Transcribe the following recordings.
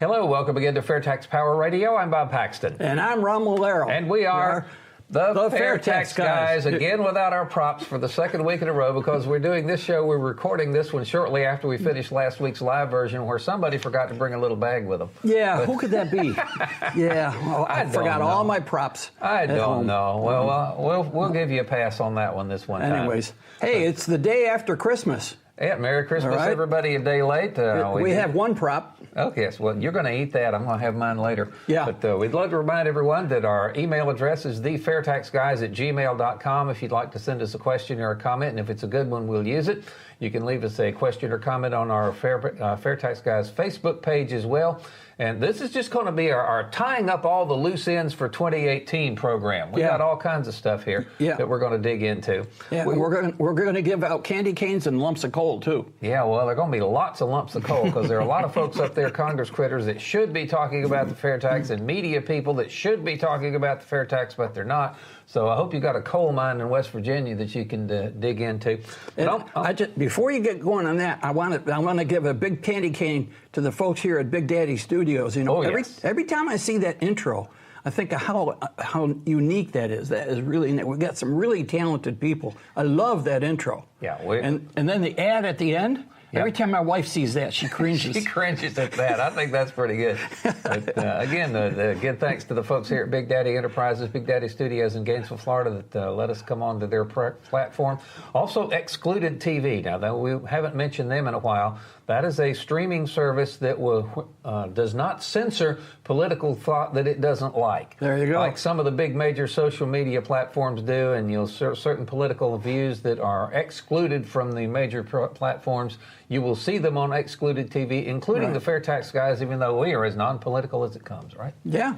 Hello, welcome again to FAIRtax Power Radio. I'm Bob Paxton. And I'm Ron Molero. And we are the FAIRtax Guys, again without our props for the second week in a row, because we're doing this show, we're recording this one shortly after we finished last week's live version where somebody forgot to bring a little bag with them. Yeah, who could that be? Yeah, well, I forgot all my props. I don't know. Well, we'll give you a pass on that one this one time. Anyways, hey, it's the day after Christmas. Yeah, Merry Christmas, right. Everybody, a day late. We have one prop. Okay, yes. Well, you're going to eat that. I'm going to have mine later. Yeah. But we'd love to remind everyone that our email address is thefairtaxguys@gmail.com if you'd like to send us a question or a comment, and if it's a good one, we'll use it. You can leave us a question or comment on our FAIRtax Guys Facebook page as well. And this is just going to be our tying up all the loose ends for 2018 program. We got all kinds of stuff here that we're going to dig into. Yeah, we're going to give out candy canes and lumps of coal too. Yeah, well, there are going to be lots of lumps of coal because there are a lot of folks up there, Congress critters, that should be talking about the fair tax, and media people that should be talking about the fair tax, but they're not. So I hope you got a coal mine in West Virginia that you can dig into. Before you get going on that, I want to give a big candy cane to the folks here at Big Daddy Studios. You know, every time I see that intro, I think of how unique that is. That is really, we've got some really talented people. I love that intro. Yeah, and then the ad at the end. Yep. Every time my wife sees that, she cringes. She cringes at that. I think that's pretty good. But, again, thanks to the folks here at Big Daddy Enterprises, Big Daddy Studios in Gainesville, Florida, that let us come onto their platform. Also, Excluded TV. Now, though we haven't mentioned them in a while, that is a streaming service that does not censor political thought that it doesn't like. There you go. Like some of the big major social media platforms do, and you'll certain political views that are excluded from the major platforms. You will see them on Excluded TV, including the FAIRtax Guys, even though we are as non-political as it comes, right? Yeah,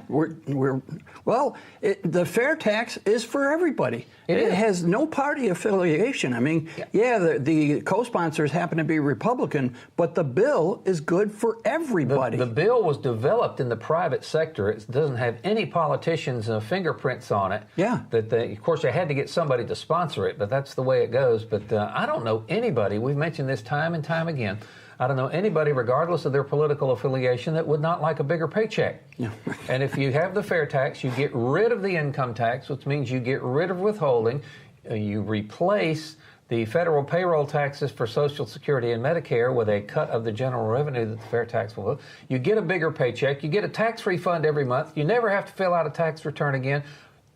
the fair tax is for everybody. It has no party affiliation. I mean, the co-sponsors happen to be Republican, but the bill is good for everybody. The bill was developed in the private sector. It doesn't have any politicians' fingerprints on it. Yeah. Of course, they had to get somebody to sponsor it, but that's the way it goes. But I don't know anybody, we've mentioned this time and time again, I don't know anybody, regardless of their political affiliation, that would not like a bigger paycheck. Yeah. And if you have the fair tax, you get rid of the income tax, which means you get rid of withholding. You replace the federal payroll taxes for Social Security and Medicare with a cut of the general revenue that the fair tax will. You get a bigger paycheck. You get a tax refund every month. You never have to fill out a tax return again.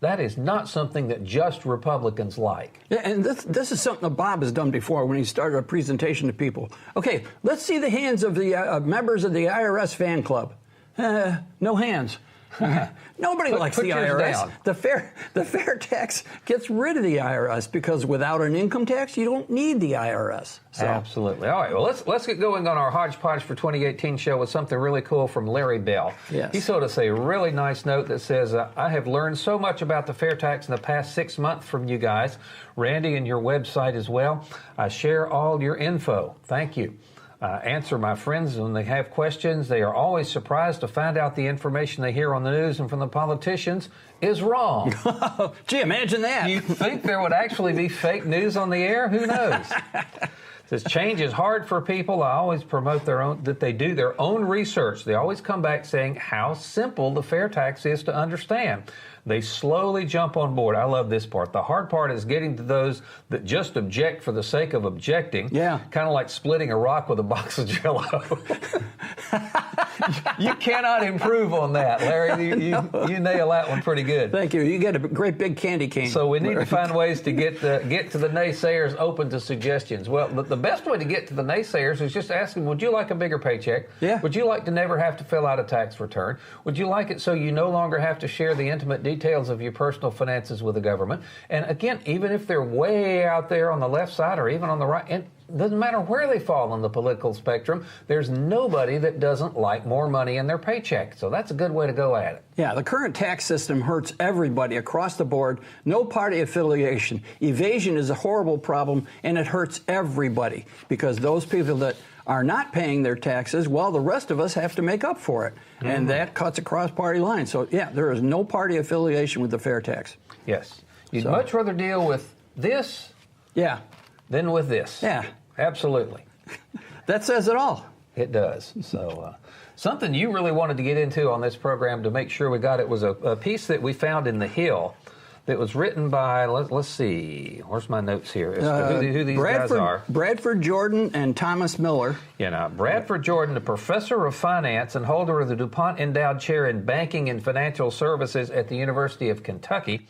That is not something that just Republicans like. Yeah, and this is something that Bob has done before when he started a presentation to people. Okay, let's see the hands of the members of the IRS fan club. No hands. Nobody likes the IRS. Down. The fair tax gets rid of the IRS because without an income tax, you don't need the IRS. So. Absolutely. All right. Well, let's get going on our Hodgepodge for 2018 show with something really cool from Larry Bell. Yes. He sent us a really nice note that says, I have learned so much about the fair tax in the past 6 months from you guys, Randy, and your website as well. I share all your info. Thank you. Answer my friends when they have questions. They are always surprised to find out the information they hear on the news and from the politicians is wrong. Gee, imagine that. You think there would actually be fake news on the air? Who knows? Says change is hard for people. I always promote that they do their own research. They always come back saying how simple the fair tax is to understand. They slowly jump on board. I love this part. The hard part is getting to those that just object for the sake of objecting. Yeah. Kind of like splitting a rock with a box of Jell-O. You cannot improve on that, Larry. You nail that one pretty good. Thank you. You get a great big candy cane. So we need to find ways to get to the naysayers open to suggestions. Well, the best way to get to the naysayers is just ask them, would you like a bigger paycheck? Yeah. Would you like to never have to fill out a tax return? Would you like it so you no longer have to share the intimate details of your personal finances with the government? And again, even if they're way out there on the left side or even on the right, and doesn't matter where they fall on the political spectrum, there's nobody that doesn't like more money in their paycheck. So that's a good way to go at it. Yeah, the current tax system hurts everybody across the board. No party affiliation. Evasion is a horrible problem, and it hurts everybody because those people that are not paying their taxes, well, the rest of us have to make up for it. Mm-hmm. And that cuts across party lines. So, yeah, there is no party affiliation with the fair tax. Yes. You'd much rather deal with this than with this. Yeah. Absolutely. That says it all. It does. So something you really wanted to get into on this program to make sure we got it was a piece that we found in The Hill that was written by, let's see, where's my notes here? Who these guys are. Bradford Jordan and Thomas Miller. Bradford Jordan, a professor of finance and holder of the DuPont Endowed Chair in Banking and Financial Services at the University of Kentucky.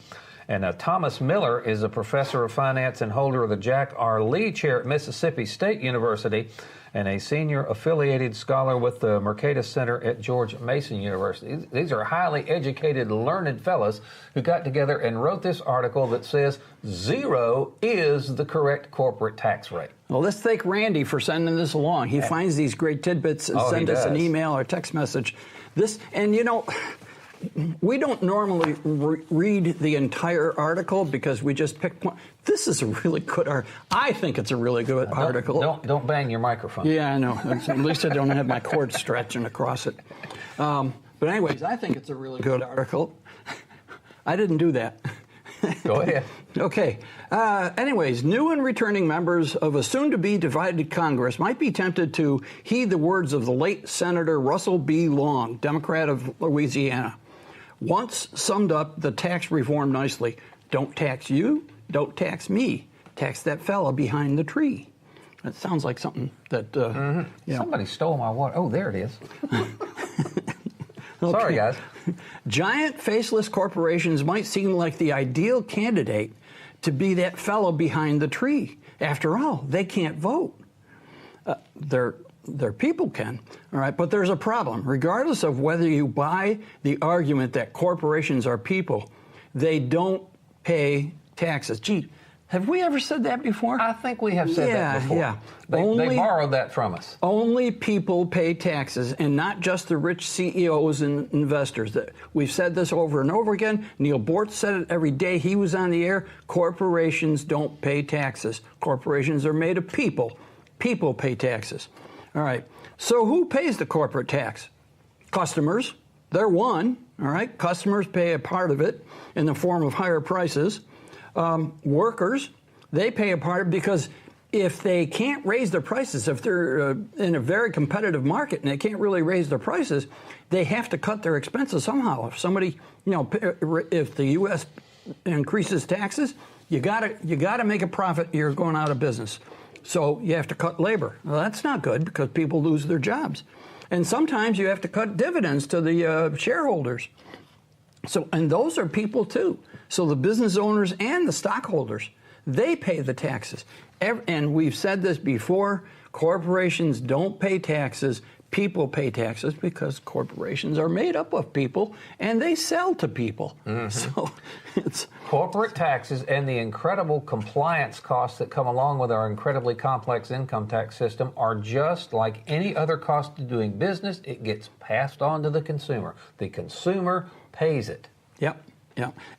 And Thomas Miller is a professor of finance and holder of the Jack R. Lee Chair at Mississippi State University and a senior affiliated scholar with the Mercatus Center at George Mason University. These are highly educated, learned fellows who got together and wrote this article that says 0 is the correct corporate tax rate. Well, let's thank Randy for sending this along. He finds these great tidbits and sends us an email or text message. We don't normally read the entire article because we just pick one. This is a really good article. I think it's a really good article. Don't bang your microphone. Yeah, I know. At least I don't have my cord stretching across it. But anyways, I think it's a really good article. I didn't do that. Go ahead. Okay. Anyways, new and returning members of a soon-to-be divided Congress might be tempted to heed the words of the late Senator Russell B. Long, Democrat of Louisiana. Once summed up the tax reform nicely: don't tax you, don't tax me, tax that fella behind the tree. That sounds like something that somebody stole my water. Oh, there it is. Okay. Sorry, guys. Giant faceless corporations might seem like the ideal candidate to be that fellow behind the tree. After all, they can't vote. Their people can, all right? But there's a problem. Regardless of whether you buy the argument that corporations are people, they don't pay taxes. Gee, have we ever said that before? I think we have said that before. Yeah. They borrowed that from us. Only people pay taxes, and not just the rich CEOs and investors. We've said this over and over again. Neil Bort said it every day he was on the air. Corporations don't pay taxes. Corporations are made of people. People pay taxes. All right. So who pays the corporate tax? Customers. They're one. All right. Customers pay a part of it in the form of higher prices. Workers, they pay a part because if they can't raise their prices, if they're in a very competitive market and they can't really raise their prices, they have to cut their expenses somehow. If somebody, if the U.S. increases taxes, you gotta make a profit. You're going out of business. So you have to cut labor. Well, that's not good because people lose their jobs. And sometimes you have to cut dividends to the shareholders. And those are people too. So the business owners and the stockholders, they pay the taxes. And we've said this before, corporations don't pay taxes. People pay taxes because corporations are made up of people and they sell to people. Mm-hmm. So it's corporate taxes and the incredible compliance costs that come along with our incredibly complex income tax system are just like any other cost of doing business. It gets passed on to the consumer. The consumer pays it. Yep.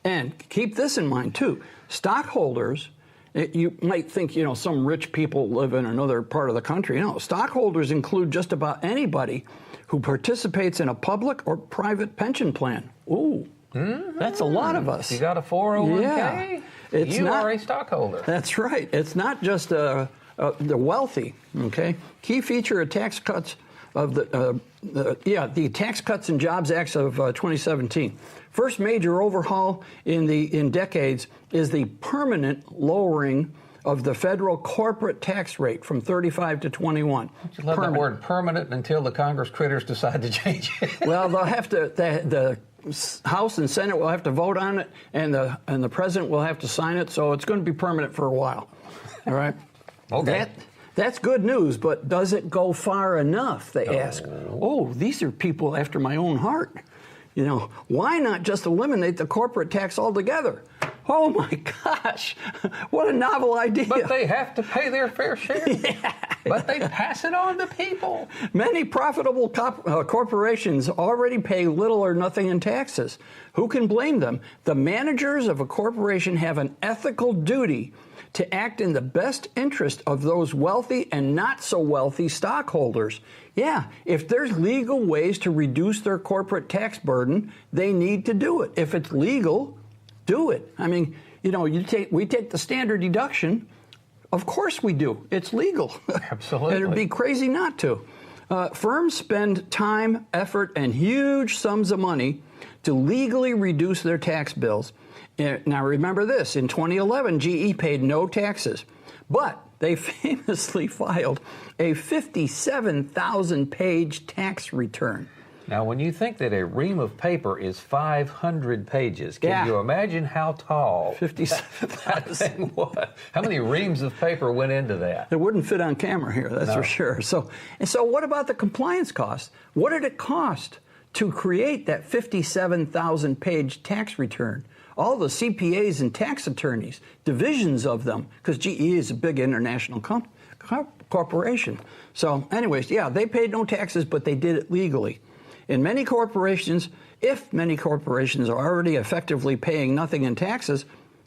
And keep this in mind too. Stockholders, you might think, some rich people live in another part of the country. No, stockholders include just about anybody who participates in a public or private pension plan. Ooh, that's a lot of us. You got a 401k? Yeah. You are a stockholder. That's right. It's not just the wealthy, okay? Key feature of tax cuts of the Tax Cuts and Jobs Acts of 2017. First major overhaul in decades is the permanent lowering of the federal corporate tax rate from 35 to 21. Don't you love that word permanent until the Congress critters decide to change it? Well, they'll have to. The House and Senate will have to vote on it, and the president will have to sign it. So it's going to be permanent for a while. All right. Okay. That's good news, but does it go far enough, they ask. Oh, these are people after my own heart. Why not just eliminate the corporate tax altogether? Oh, my gosh. What a novel idea. But they have to pay their fair share. Yeah. But they pass it on to people. Many profitable corporations already pay little or nothing in taxes. Who can blame them? The managers of a corporation have an ethical duty to act in the best interest of those wealthy and not so wealthy stockholders. Yeah, if there's legal ways to reduce their corporate tax burden, they need to do it. If it's legal, do it. I mean, we take the standard deduction. Of course we do. It's legal. Absolutely. It'd be crazy not to. Firms spend time, effort, and huge sums of money to legally reduce their tax bills. Now remember this, in 2011, GE paid no taxes, but they famously filed a 57,000-page tax return. Now, when you think that a ream of paper is 500 pages, can you imagine how tall 57,000 was? How many reams of paper went into that? It wouldn't fit on camera here, that's for sure. So what about the compliance costs? What did it cost to create that 57,000-page tax return? All the CPAs and tax attorneys, divisions of them, because GE is a big international corporation. So anyways, yeah, they paid no taxes, but they did it legally. In many corporations, if many corporations are already effectively paying nothing in taxes,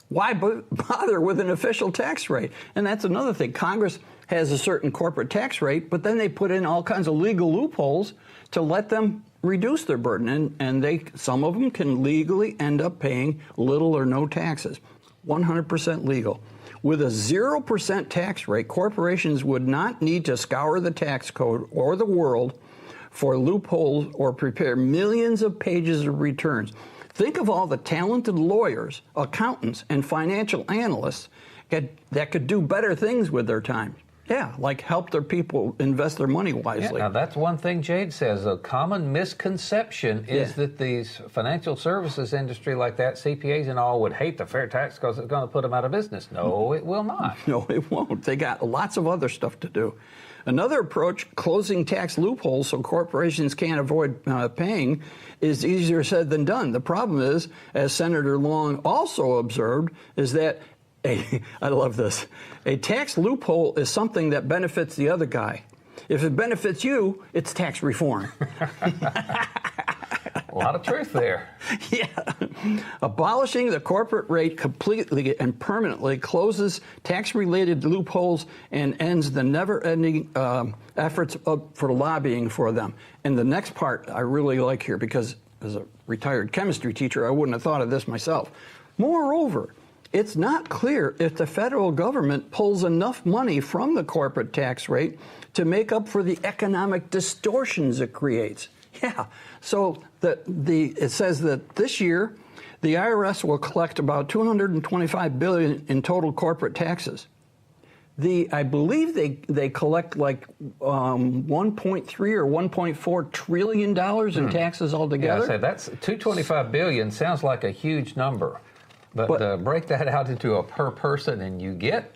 why bother with an official tax rate? And that's another thing. Congress has a certain corporate tax rate, but then they put in all kinds of legal loopholes to let them reduce their burden, and some of them can legally end up paying little or no taxes. 100% legal. With a 0% tax rate, corporations would not need to scour the tax code or the world for loopholes or prepare millions of pages of returns. Think of all the talented lawyers, accountants, and financial analysts that could do better things with their time. Yeah, like help their people invest their money wisely. Yeah, now that's one thing Jade says. A common misconception is that these financial services industry like that, CPAs and all, would hate the fair tax because it's going to put them out of business. No, it will not. No, it won't. They got lots of other stuff to do. Another approach, closing tax loopholes so corporations can't avoid paying, is easier said than done. The problem is, as Senator Long also observed, is that I love this. A tax loophole is something that benefits the other guy. If it benefits you, it's tax reform. A lot of truth there. Yeah. Abolishing the corporate rate completely and permanently closes tax-related loopholes and ends the never-ending efforts for lobbying for them. And the next part I really like here, because as a retired chemistry teacher, I wouldn't have thought of this myself. Moreover, it's not clear if the federal government pulls enough money from the corporate tax rate to make up for the economic distortions it creates. Yeah, so it says that this year the IRS will collect about $225 billion in total corporate taxes. I believe they collect like 1.3 or 1.4 trillion dollars in taxes altogether. Yeah, that's $225 billion. Sounds like a huge number. But break that out into a per person and you get?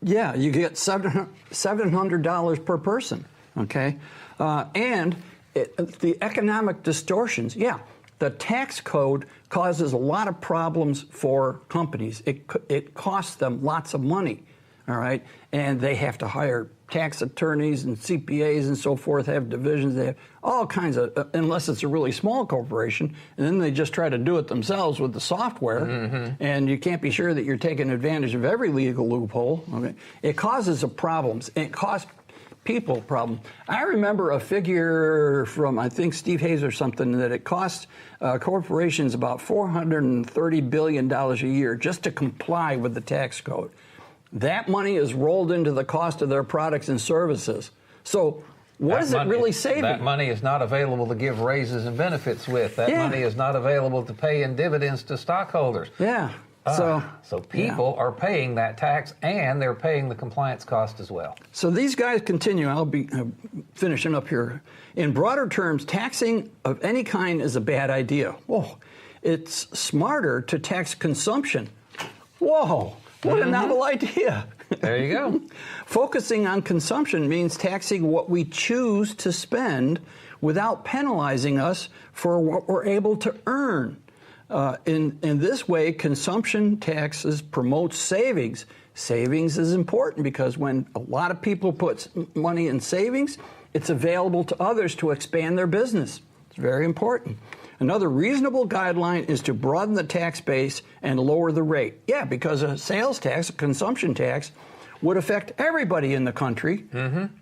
Yeah, you get $700 per person, okay? And the economic distortions, the tax code causes a lot of problems for companies. It costs them lots of money, all right? And they have to hire tax attorneys and CPAs and so forth, have divisions, they have all kinds of, unless it's a really small corporation, and then they just try to do it themselves with the software, and you can't be sure that you're taking advantage of every legal loophole. Okay? It causes problems. It costs people problem. I remember a figure from, I think, Steve Hayes or something, that it costs corporations about $430 billion a year just to comply with the tax code. That money is rolled into the cost of their products and services. So what is it really saving? That money is not available to give raises and benefits with. That money is not available to pay in dividends to stockholders. Yeah. So people are paying that tax, and they're paying the compliance cost as well. So these guys continue. I'll be finishing up here. In broader terms, taxing of any kind is a bad idea. Whoa. It's smarter to tax consumption. Whoa. What a novel idea. There you go. Focusing on consumption means taxing what we choose to spend without penalizing us for what we're able to earn. In this way, consumption taxes promote savings. Savings is important because when a lot of people put money in savings, it's available to others to expand their business. It's very important. Another reasonable guideline is to broaden the tax base and lower the rate. Yeah, because a sales tax, a consumption tax, would affect everybody in the country,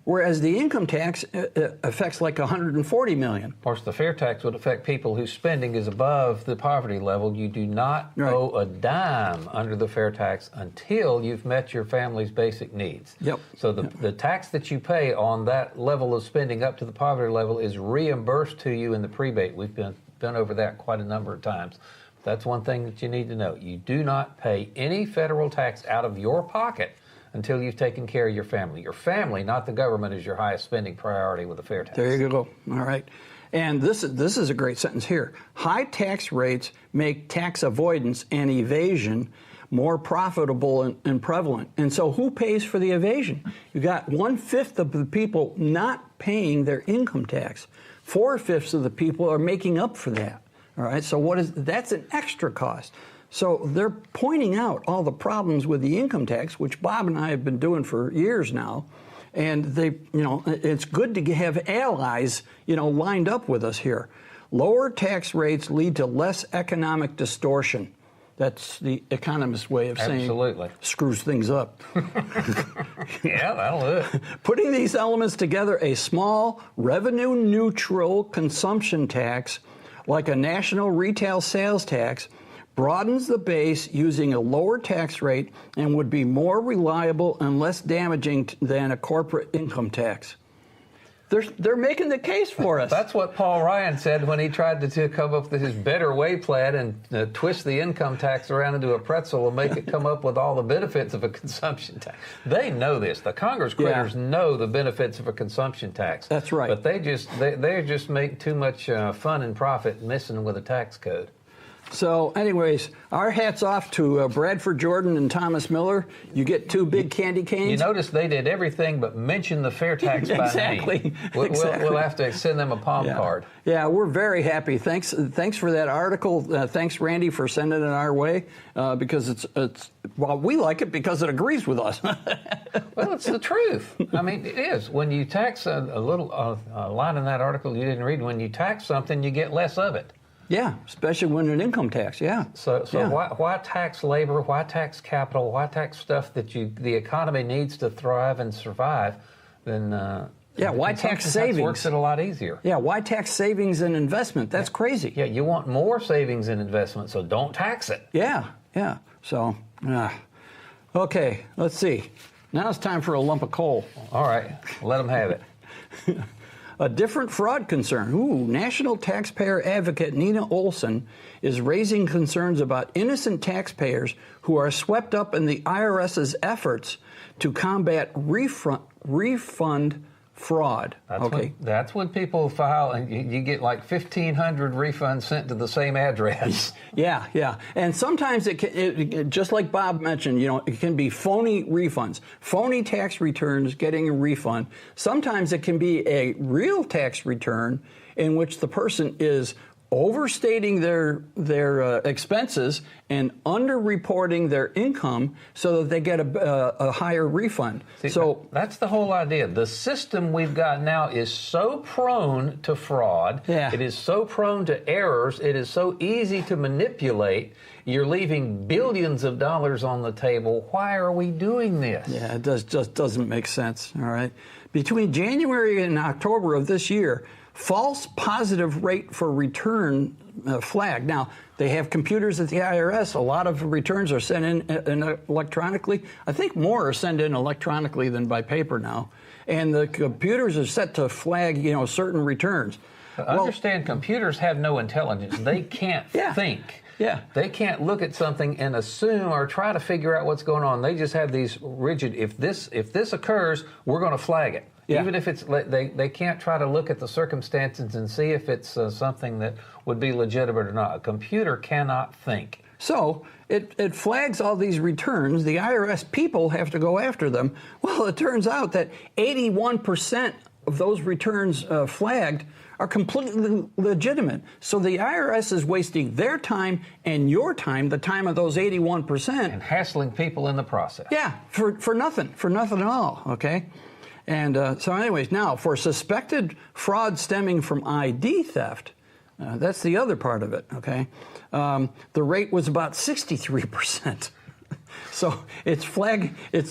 whereas the income tax affects like 140 million. Of course, the fair tax would affect people whose spending is above the poverty level. You do not owe a dime under the fair tax until you've met your family's basic needs. Yep. So the tax that you pay on that level of spending up to the poverty level is reimbursed to you in the prebate. We've been over that quite a number of times. That's one thing that you need to know. You do not pay any federal tax out of your pocket until you've taken care of your family. Your family, not the government, is your highest spending priority with the fair tax. There you go. All right. And this is a great sentence here. High tax rates make tax avoidance and evasion more profitable and prevalent. And so who pays for the evasion? You got 1/5 of the people not paying their income tax. 4/5 of the people are making up for that. All right, so that's an extra cost. So they're pointing out all the problems with the income tax, which Bob and I have been doing for years now, and it's good to have allies, lined up with us here. Lower tax rates lead to less economic distortion. That's the economist's way of saying screws things up. Yeah, that'll do it. Putting these elements together, a small revenue-neutral consumption tax like a national retail sales tax broadens the base using a lower tax rate and would be more reliable and less damaging than a corporate income tax. They're making the case for us. That's what Paul Ryan said when he tried to come up with his better way plan and twist the income tax around into a pretzel and make it come up with all the benefits of a consumption tax. They know this. The Congress critters know the benefits of a consumption tax. That's right. But they just make too much fun and profit messing with a tax code. So, anyways, our hats off to Bradford Jordan and Thomas Miller. You get 2 big candy canes. You notice they did everything but mention the fair tax by name. We'll have to send them a palm card. Yeah, we're very happy. Thanks for that article. Thanks, Randy, for sending it our way because we like it because it agrees with us. Well, it's the truth. I mean, it is. When you tax a line in that article you didn't read, when you tax something, you get less of it. Yeah, especially when an income tax, So why tax labor, why tax capital, why tax stuff that the economy needs to thrive and survive, then why tax savings? Tax works it a lot easier. Yeah, why tax savings and investment? That's crazy. Yeah, you want more savings and investment, so don't tax it. Yeah. So, okay, let's see. Now it's time for a lump of coal. All right, let them have it. A different fraud concern. National taxpayer advocate Nina Olson is raising concerns about innocent taxpayers who are swept up in the IRS's efforts to combat refund fraud. That's when people file and you get like 1,500 refunds sent to the same address. Yeah. And sometimes it just like Bob mentioned, it can be phony refunds, phony tax returns getting a refund. Sometimes it can be a real tax return in which the person is overstating their expenses and underreporting their income so that they get a higher refund. So that's the whole idea. The system we've got now is so prone to fraud. Yeah. It is so prone to errors. It is so easy to manipulate. You're leaving billions of dollars on the table. Why are we doing this? Yeah, it just doesn't make sense. All right. Between January and October of this year, false positive rate for return flagged. Now, they have computers at the IRS. A lot of returns are sent in electronically. I think more are sent in electronically than by paper now. And the computers are set to flag, certain returns. Understand, computers have no intelligence. They can't think. Yeah. They can't look at something and assume or try to figure out what's going on. They just have these rigid, if this occurs, we're going to flag it. Yeah. Even if they can't try to look at the circumstances and see if it's something that would be legitimate or not. A computer cannot think. So it flags all these returns. The IRS people have to go after them. Well, it turns out that 81% of those returns flagged are completely legitimate. So the IRS is wasting their time and your time, the time of those 81%. And hassling people in the process. Yeah, for nothing at all, okay? And so anyways, now for suspected fraud stemming from ID theft, that's the other part of it, okay? The rate was about 63%. So it's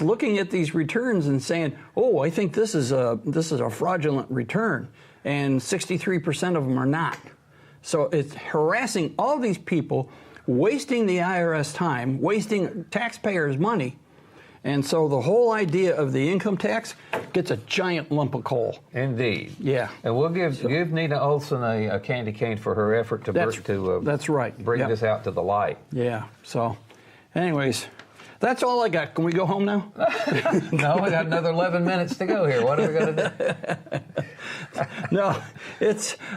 looking at these returns and saying, oh, I think this is a fraudulent return, and 63% of them are not. So it's harassing all these people, wasting the IRS time, wasting taxpayers' money. And so the whole idea of the income tax gets a giant lump of coal. Indeed. Yeah. And we'll give Nina Olson a candy cane for her effort to that's right. Bring this out to the light. Yeah. So, anyways, that's all I got. Can we go home now? No, we got another 11 minutes to go here. What are we going to do? No,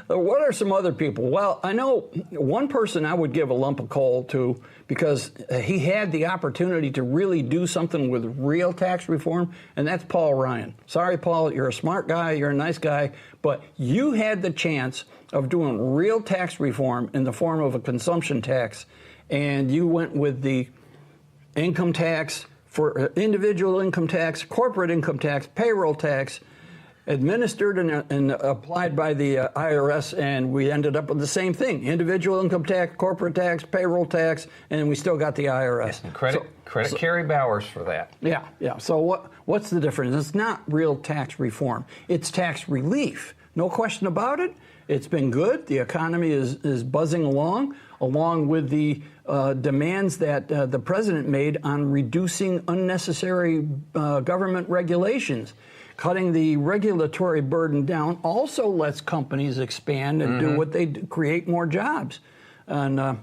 what are some other people? Well, I know one person I would give a lump of coal to because he had the opportunity to really do something with real tax reform, and that's Paul Ryan. Sorry, Paul, you're a smart guy, you're a nice guy, but you had the chance of doing real tax reform in the form of a consumption tax, and you went with the income tax for individual income tax, corporate income tax, payroll tax, administered and applied by the IRS, and we ended up with the same thing: individual income tax, corporate tax, payroll tax, and we still got the IRS. Yes, and credit Kerry Bowers for that. Yeah. So what's the difference? It's not real tax reform. It's tax relief. No question about it. It's been good. The economy is buzzing along with the demands that the president made on reducing unnecessary government regulations. Cutting the regulatory burden down also lets companies expand and do what they do, create more jobs. And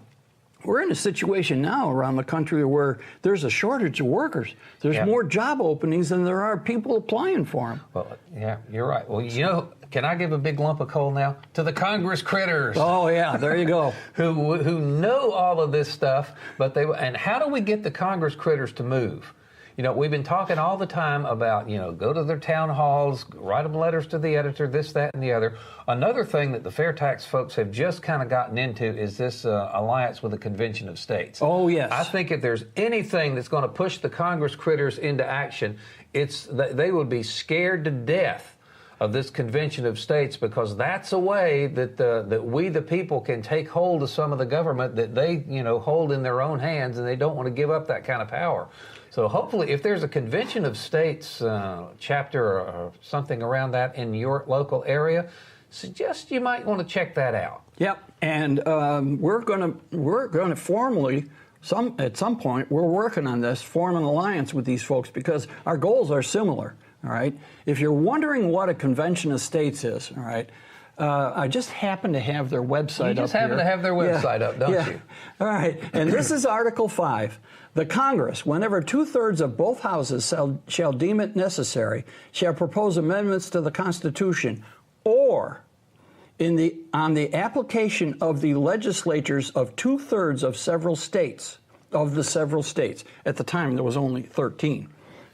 we're in a situation now around the country where there's a shortage of workers. There's more job openings than there are people applying for them. Well, yeah, you're right. Well, can I give a big lump of coal now to the Congress critters? Oh yeah, there you go. who know all of this stuff, and how do we get the Congress critters to move? We've been talking all the time about, go to their town halls, write them letters to the editor, this, that, and the other. Another thing that the FAIRtax folks have just kind of gotten into is this alliance with the Convention of States. Oh, yes. I think if there's anything that's going to push the Congress critters into action, it's that they would be scared to death of this Convention of States, because that's a way that we, the people, can take hold of some of the government that they, hold in their own hands, and they don't want to give up that kind of power. So hopefully, if there's a Convention of States chapter or something around that in your local area, suggest you might want to check that out. Yep, and we're going to formally, at some point, we're working on this, form an alliance with these folks because our goals are similar. All right. If you're wondering what a Convention of States is, all right, I just happen to have their website up. You just happen to have their website up, don't you? All right. And this is Article 5. The Congress, whenever 2/3 of both houses shall deem it necessary, shall propose amendments to the Constitution, or on the application of the legislatures of 2/3 of several states, of the several states. At the time, there was only 13.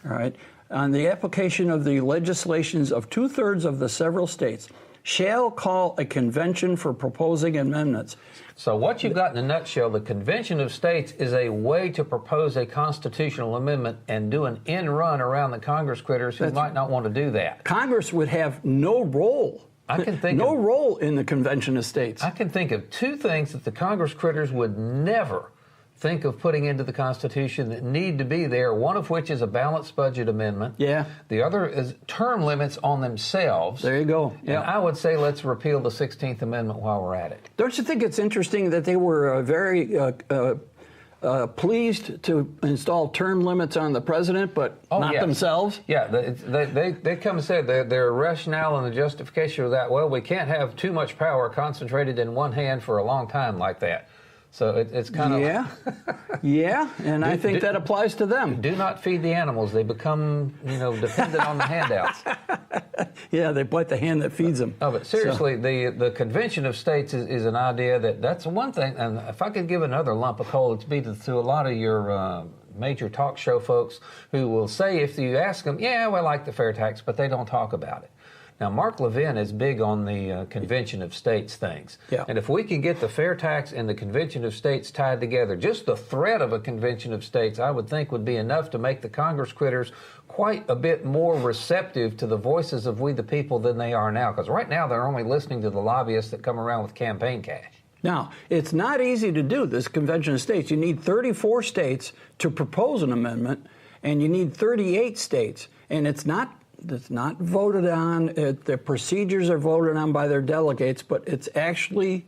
All right. On the application of the legislations of 2/3 of the several states, shall call a convention for proposing amendments. So what you've got in a nutshell, the Convention of States is a way to propose a constitutional amendment and do an end run around the Congress critters who might not want to do that. Congress would have no role. No role in the Convention of States. I can think of two things that the Congress critters would never think of putting into the Constitution that need to be there, one of which is a balanced budget amendment. Yeah. The other is term limits on themselves. There you go. Yeah. And I would say let's repeal the 16th Amendment while we're at it. Don't you think it's interesting that they were very pleased to install term limits on the president, but not themselves? Yeah, they come and say their rationale and the justification of that, well, we can't have too much power concentrated in one hand for a long time like that. So it's kind of... Yeah, and I think that applies to them. Do not feed the animals. They become, dependent on the handouts. Yeah, they bite the hand that feeds them. Oh, but seriously, the Convention of States is an idea that's one thing. And if I could give another lump of coal, it'd be to a lot of your major talk show folks who will say, if you ask them, yeah, we like the fair tax, but they don't talk about it. Now, Mark Levin is big on the Convention of States things. Yeah. And if we can get the fair tax and the Convention of States tied together, just the threat of a Convention of States, I would think, would be enough to make the Congress critters quite a bit more receptive to the voices of we the people than they are now. Because right now, they're only listening to the lobbyists that come around with campaign cash. Now, it's not easy to do this convention of states. You need 34 states to propose an amendment, and you need 38 states. And it's not voted on. The procedures are voted on by their delegates, but it's actually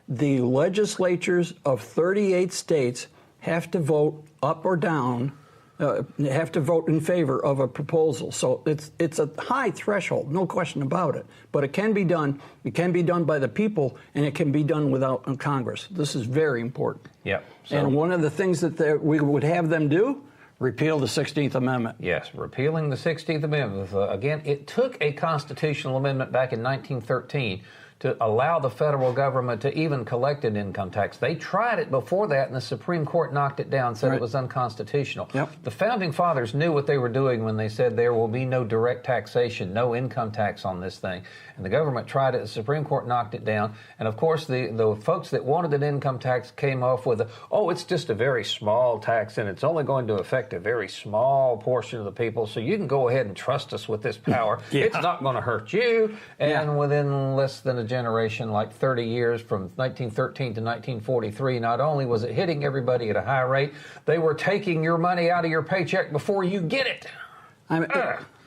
the legislatures of 38 states have to vote up or down, have to vote in favor of a proposal. So it's a high threshold, no question about it. But it can be done. It can be done by the people, and it can be done without Congress. This is very important. Yep. And one of the things that we would have them do, repeal the 16th Amendment. Yes, repealing the 16th Amendment. Again, it took a constitutional amendment back in 1913 to allow the federal government to even collect an income tax. They tried it before that, and the Supreme Court knocked it down, said it was unconstitutional. Yep. The Founding Fathers knew what they were doing when they said there will be no direct taxation, no income tax on this thing. And the government tried it, the Supreme Court knocked it down, and of course the folks that wanted an income tax came off with, it's just a very small tax, and it's only going to affect a very small portion of the people, so you can go ahead and trust us with this power. It's not going to hurt you. And within less than a generation, like 30 years, from 1913 to 1943, not only was it hitting everybody at a high rate, they were taking your money out of your paycheck before you get it.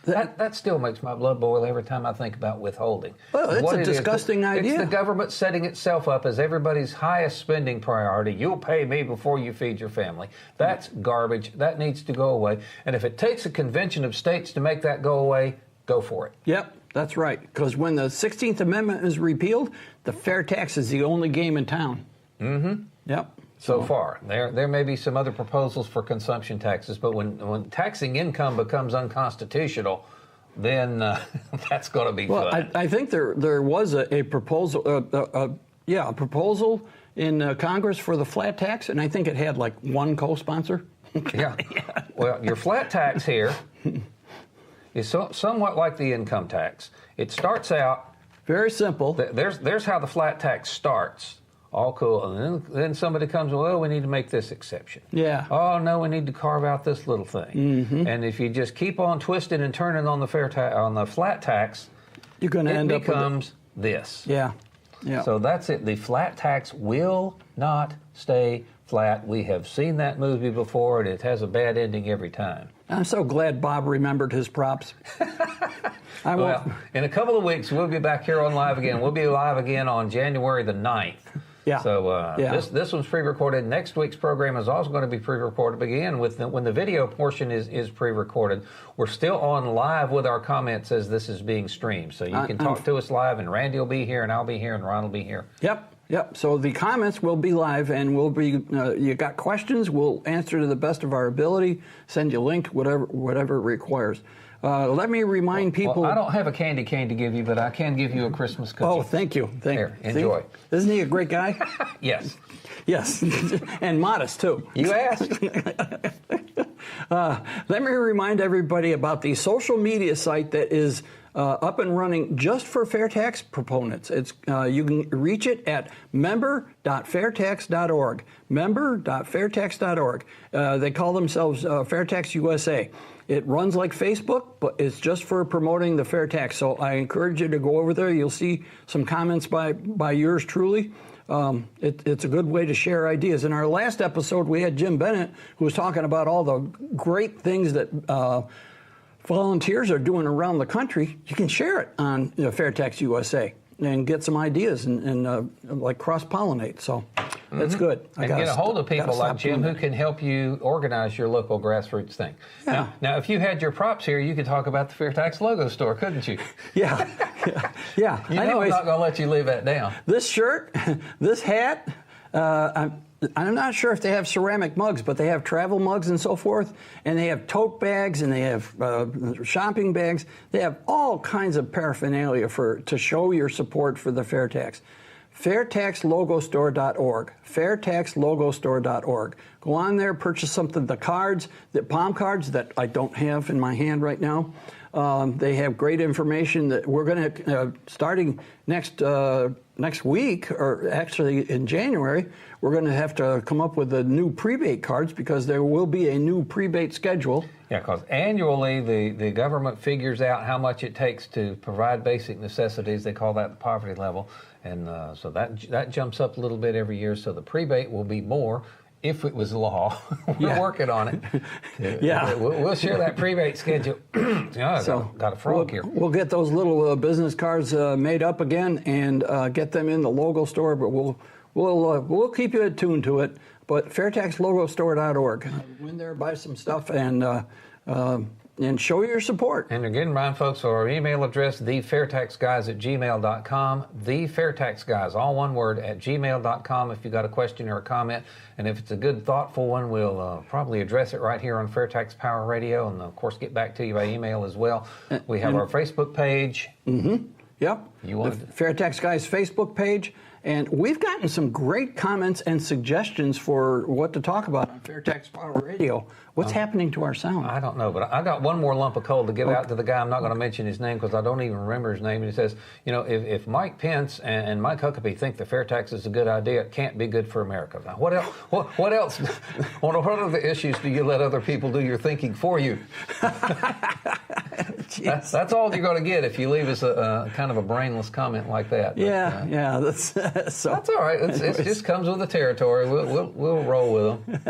That still makes my blood boil every time I think about withholding. Well, it's a disgusting idea. It's the government setting itself up as everybody's highest spending priority. You'll pay me before you feed your family. That's garbage. That needs to go away. And if it takes a convention of states to make that go away, go for it. Yep. That's right, because when the 16th Amendment is repealed, the fair tax is the only game in town. Mm-hmm. Yep. So far. There may be some other proposals for consumption taxes, but when taxing income becomes unconstitutional, then that's going to be fun. I think there was a proposal, a proposal in Congress for the flat tax, and I think it had like one co-sponsor. Yeah. Well, your flat tax here is somewhat like the income tax. It starts out very simple. There's how the flat tax starts. All cool. And then somebody comes, well, we need to make this exception. Yeah. Oh, no, we need to carve out this little thing. Mm-hmm. And if you just keep on twisting and turning on the flat tax, you're going to end up with becomes this. Yeah. Yeah. So that's it. The flat tax will not stay flat. We have seen that movie before, and it has a bad ending every time. I'm so glad Bob remembered his props. Well, in a couple of weeks, we'll be back here on live again. We'll be live again on January the 9th. Yeah. So this one's pre-recorded. Next week's program is also going to be pre-recorded again when the video portion is pre-recorded. We're still on live with our comments as this is being streamed. So you can talk to us live, and Randy will be here, and I'll be here, and Ron will be here. Yep. So the comments will be live, and we'll be. You got questions? We'll answer to the best of our ability. Send you a link, whatever it requires. Let me remind people. Well, I don't have a candy cane to give you, but I can give you a Christmas cookie. Oh, thank you. Here, enjoy. See? Isn't he a great guy? Yes. Yes, and modest too. You asked. Let me remind everybody about the social media site that is up and running just for fair tax proponents. It's you can reach it at member.fairtax.org. Member.fairtax.org. They call themselves FAIRtax USA. It runs like Facebook, but it's just for promoting the fair tax. So I encourage you to go over there. You'll see some comments by yours truly. It's a good way to share ideas. In our last episode, we had Jim Bennett, who was talking about all the great things that volunteers are doing around the country. You can share it on FAIRtax USA and get some ideas and like cross-pollinate. So that's good. And get a hold of people like Jim who can help you organize your local grassroots thing. Yeah. Now, if you had your props here, you could talk about the FAIRtax logo store, couldn't you? Yeah. Anyways, I'm not going to let you leave that down. This shirt, this hat, I'm not sure if they have ceramic mugs, but they have travel mugs and so forth, and they have tote bags, and they have shopping bags. They have all kinds of paraphernalia to show your support for the fair tax. FAIRtaxLogoStore.org. FAIRtaxLogoStore.org. Go on there, purchase something. The palm cards that I don't have in my hand right now. They have great information that we're going to, starting next week, or actually in January, we're going to have to come up with the new prebate cards because there will be a new prebate schedule. Yeah, because annually the government figures out how much it takes to provide basic necessities. They call that the poverty level. And so that jumps up a little bit every year. So the prebate will be more if it was law. We're working on it. Yeah. We'll share that prebate schedule. Got a frog here. We'll get those little business cards made up again and get them in the logo store, but we'll keep you attuned to it. But FairtaxLogoStore.org. Go in there, buy some stuff, and show your support. And again, remind folks, our email address, thefairtaxguys@gmail.com. Thefairtaxguys, all one word, @gmail.com if you got a question or a comment. And if it's a good, thoughtful one, we'll probably address it right here on FairTax Power Radio, and of course get back to you by email as well. We have our Facebook page. Mm-hmm. Yep. The FairTax Guys Facebook page. And we've gotten some great comments and suggestions for what to talk about on FairTax Power Radio. What's happening to our sound? I don't know, but I got one more lump of coal to give out to the guy. I'm not going to mention his name because I don't even remember his name. And he says, if Mike Pence and Mike Huckabee think the fair tax is a good idea, it can't be good for America. Now, what else? What else? What other issues do you let other people do your thinking for you? That's all you're going to get if you leave us a kind of a brainless comment like that. Yeah, That's all right. It just comes with the territory. We'll roll with them.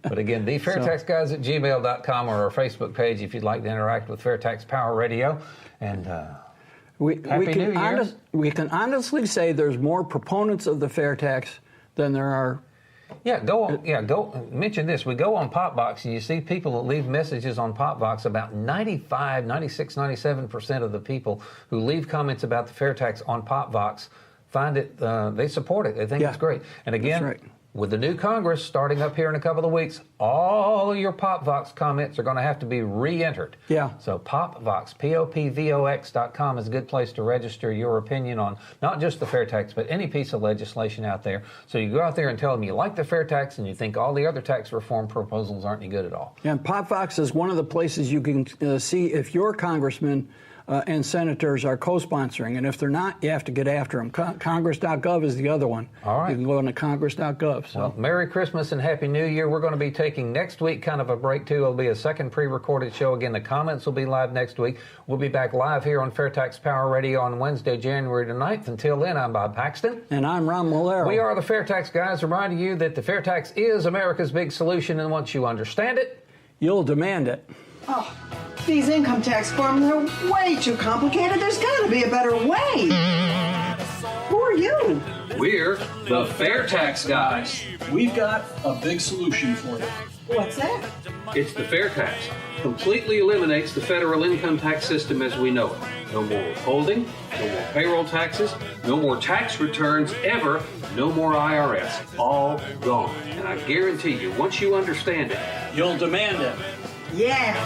But again, the FairtaxGuys@gmail.com or our Facebook page if you'd like to interact with FairTax Power Radio. And Happy New Year. We can honestly say there's more proponents of the fair tax than there are. Go mention this. We go on Popbox and you see people that leave messages on Popbox. About 95, 96, 97% of the people who leave comments about the fair tax on Popbox find it, they support it. They think it's great. And again, with the new Congress starting up here in a couple of weeks, all of your Popvox comments are going to have to be re-entered. Yeah. So Popvox, POPVOX.com is a good place to register your opinion on not just the fair tax, but any piece of legislation out there. So you go out there and tell them you like the fair tax and you think all the other tax reform proposals aren't any good at all. Yeah, and Popvox is one of the places you can see if your congressman and senators are co-sponsoring. And if they're not, you have to get after them. Congress.gov is the other one. All right. You can go on to Congress.gov. So. Well, Merry Christmas and Happy New Year. We're going to be taking next week kind of a break, too. It'll be a second pre-recorded show. Again, the comments will be live next week. We'll be back live here on FairTax Power Radio on Wednesday, January the 9th. Until then, I'm Bob Paxton. And I'm Ron Malero. We are the FairTax Guys, reminding you that the fair tax is America's big solution, and once you understand it, you'll demand it. Oh, these income tax forms are way too complicated. There's got to be a better way. Who are you? We're the FairTax Guys. We've got a big solution for you. What's that? It's the fair tax. Completely eliminates the federal income tax system as we know it. No more withholding, no more payroll taxes, no more tax returns ever, no more IRS. All gone. And I guarantee you, once you understand it, you'll demand it. Yeah.